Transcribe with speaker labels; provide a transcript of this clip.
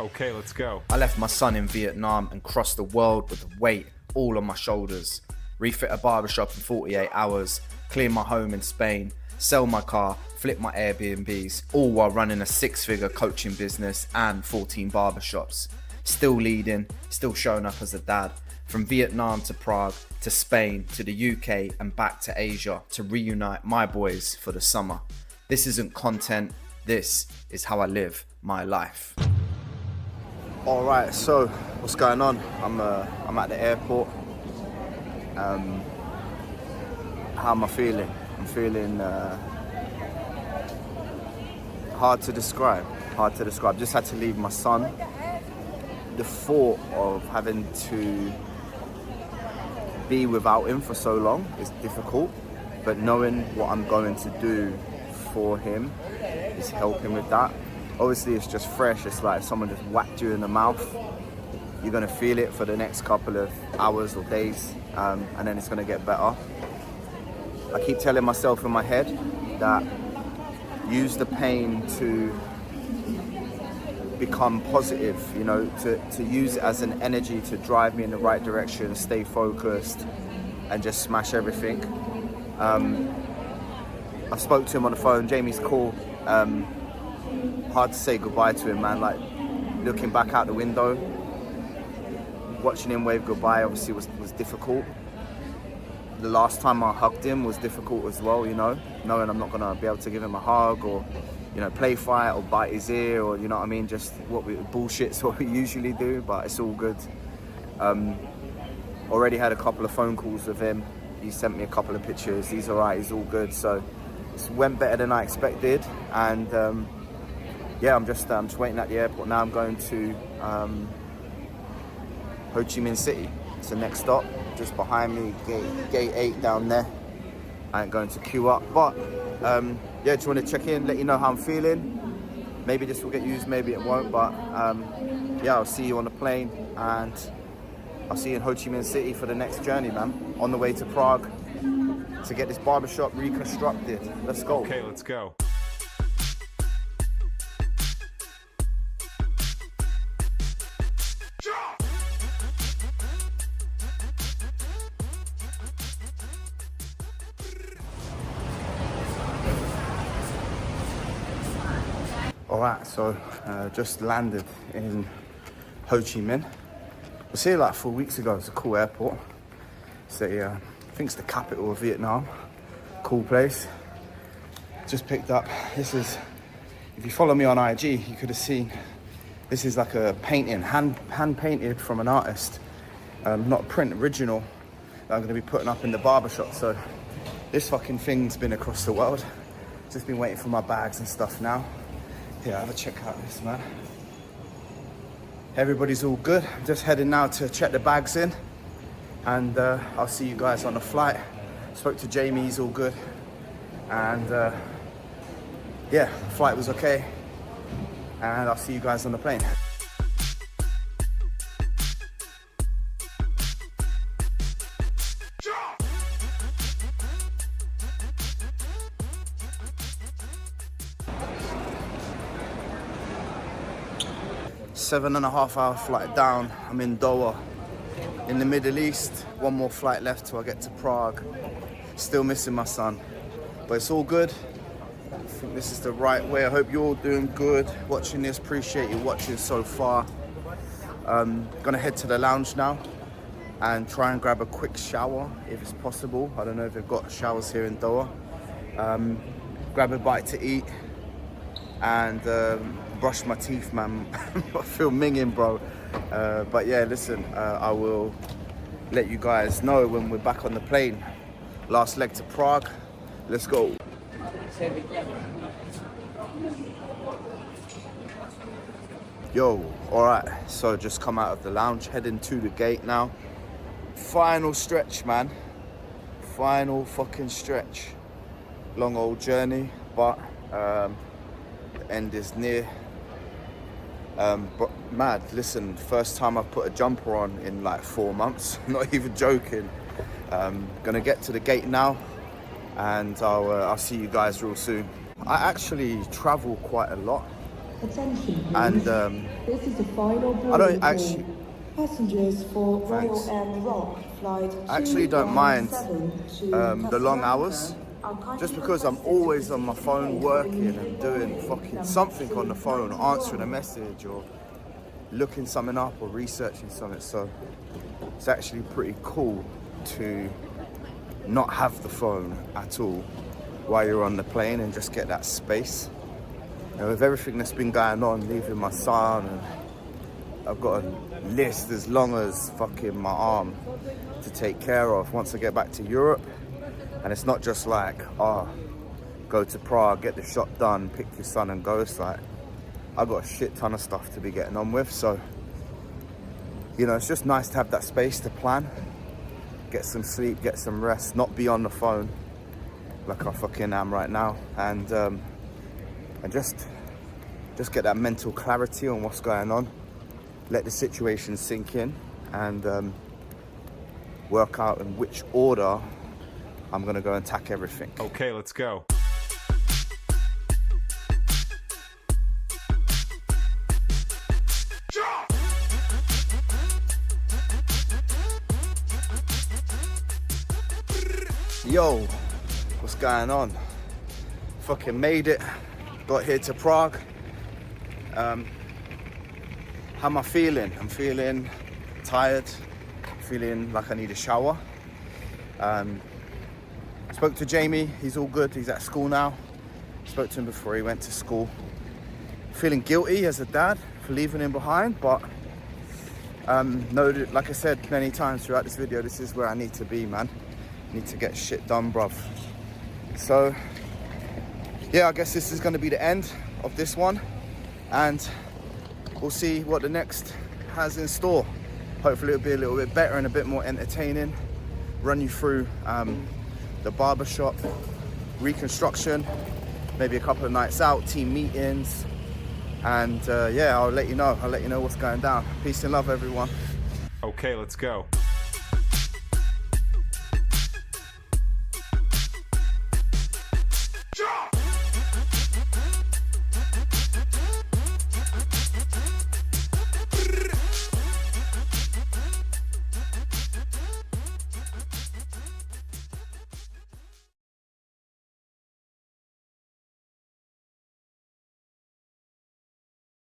Speaker 1: Okay, let's go.
Speaker 2: I left my son in Vietnam and crossed the world with the weight all on my shoulders. Refit a barbershop in 48 hours, clear my home in Spain, sell my car, flip my Airbnbs, all while running a 6-figure coaching business and 14 barbershops. Still leading, still showing up as a dad. From Vietnam to Prague, to Spain, to the UK and back to Asia to reunite my boys for the summer. This isn't content, this is how I live my life. All right, so what's going on? I'm at the airport. How am I feeling? I'm feeling hard to describe. Just had to leave my son. The thought of having to be without him for so long is difficult, but knowing what I'm going to do for him is helping with that. Obviously it's just fresh, it's like someone just whacked you in the mouth. You're gonna feel it for the next couple of hours or days, and then it's gonna get better. I keep telling myself in my head that use the pain to become positive, you know, to use it as an energy to drive me in the right direction, stay focused and just smash everything. I spoke to him on the phone, Jamie's cool. Hard to say goodbye to him, man. Like looking back out the window, watching him wave goodbye obviously was difficult. The last time I hugged him was difficult as well, you know, knowing I'm not gonna be able to give him a hug or, you know, play fight or bite his ear or, you know what I mean, just bullshit's what we usually do, but it's all good. Already had a couple of phone calls with him. He sent me a couple of pictures. He's all right, he's all good. So it went better than I expected. And yeah, I'm just waiting at the airport now. I'm going to Ho Chi Minh City. It's the next stop, just behind me, gate 8 down there. I ain't going to queue up, but yeah, just want to check in, let you know how I'm feeling. Maybe this will get used, maybe it won't, but yeah, I'll see you on the plane and I'll see you in Ho Chi Minh City for the next journey, man. On the way to Prague to get this barbershop reconstructed. Let's go.
Speaker 1: Okay, let's go.
Speaker 2: All right, so just landed in Ho Chi Minh. I was here like 4 weeks ago. It's a cool airport. So I think it's the capital of Vietnam. Cool place. Just picked up, this is, if you follow me on IG, you could have seen, this is like a painting, hand painted from an artist. Not a print, original, that I'm gonna be putting up in the barbershop. So this fucking thing's been across the world. Just been waiting for my bags and stuff now. Yeah, have a check out this, man. Everybody's all good. I'm just heading now to check the bags in and I'll see you guys on the flight. Spoke to Jamie, he's all good. And yeah, the flight was okay. And I'll see you guys on the plane. Seven-and-a-half-hour flight down. I'm in Doha, in the Middle East. One more flight left till I get to Prague. Still missing my son, but it's all good. I think this is the right way. I hope you're all doing good watching this. Appreciate you watching so far. Gonna head to the lounge now and try and grab a quick shower if it's possible. I don't know if they've got showers here in Doha. Grab a bite to eat and brush my teeth, man. I feel minging, bro. But yeah, listen, I will let you guys know when we're back on the plane. Last leg to Prague. Let's go. Yo, all right. So just come out of the lounge, heading to the gate now. Final stretch, man. Final fucking stretch. Long old journey, but the end is near. But mad, listen, first time I've put a jumper on in like 4 months, not even joking. Gonna get to the gate now and I'll see you guys real soon. I actually travel quite a lot
Speaker 1: Attention,
Speaker 2: And
Speaker 1: this is the final
Speaker 2: I don't
Speaker 1: boarding
Speaker 2: actually,
Speaker 1: call. Passengers for Royal
Speaker 2: thanks.
Speaker 1: Air Maroc flight
Speaker 2: I actually don't mind
Speaker 1: 217 to
Speaker 2: the long hours,
Speaker 1: Casablanca are kindly
Speaker 2: just because I'm
Speaker 1: requested to
Speaker 2: always on my phone
Speaker 1: participate
Speaker 2: working
Speaker 1: in
Speaker 2: and
Speaker 1: the
Speaker 2: doing
Speaker 1: boarding
Speaker 2: fucking
Speaker 1: number
Speaker 2: something on the phone,
Speaker 1: 291.
Speaker 2: answering a message or looking something up or researching something. So it's actually pretty cool to not have the phone at all while you're on the plane and just get that space. You know, with everything that's been going on, leaving my son, and I've got a list as long as fucking my arm to take care of once I get back to Europe. And it's not just like, oh, go to Prague, get the shop done, pick your son and go. It's like, I've got a shit ton of stuff to be getting on with. So, you know, it's just nice to have that space to plan, get some sleep, get some rest, not be on the phone like I fucking am right now. And just get that mental clarity on what's going on. Let the situation sink in and work out in which order I'm gonna go and tack everything.
Speaker 3: Okay, let's go.
Speaker 2: Yo, what's going on? Fucking made it. Got here to Prague. How am I feeling? I'm feeling tired, feeling like I need a shower. Spoke to Jamie, he's all good, he's at school now. Spoke to him before he went to school. Feeling guilty as a dad for leaving him behind, but know that, like I said many times throughout this video, this is where I need to be, man. I need to get shit done, bruv. So, yeah, I guess this is gonna be the end of this one, and we'll see what the next has in store. Hopefully it'll be a little bit better and a bit more entertaining. Run you through the barbershop reconstruction, maybe a couple of nights out, team meetings, and yeah, I'll let you know what's going down. Peace and love, everyone.
Speaker 3: Okay, let's go.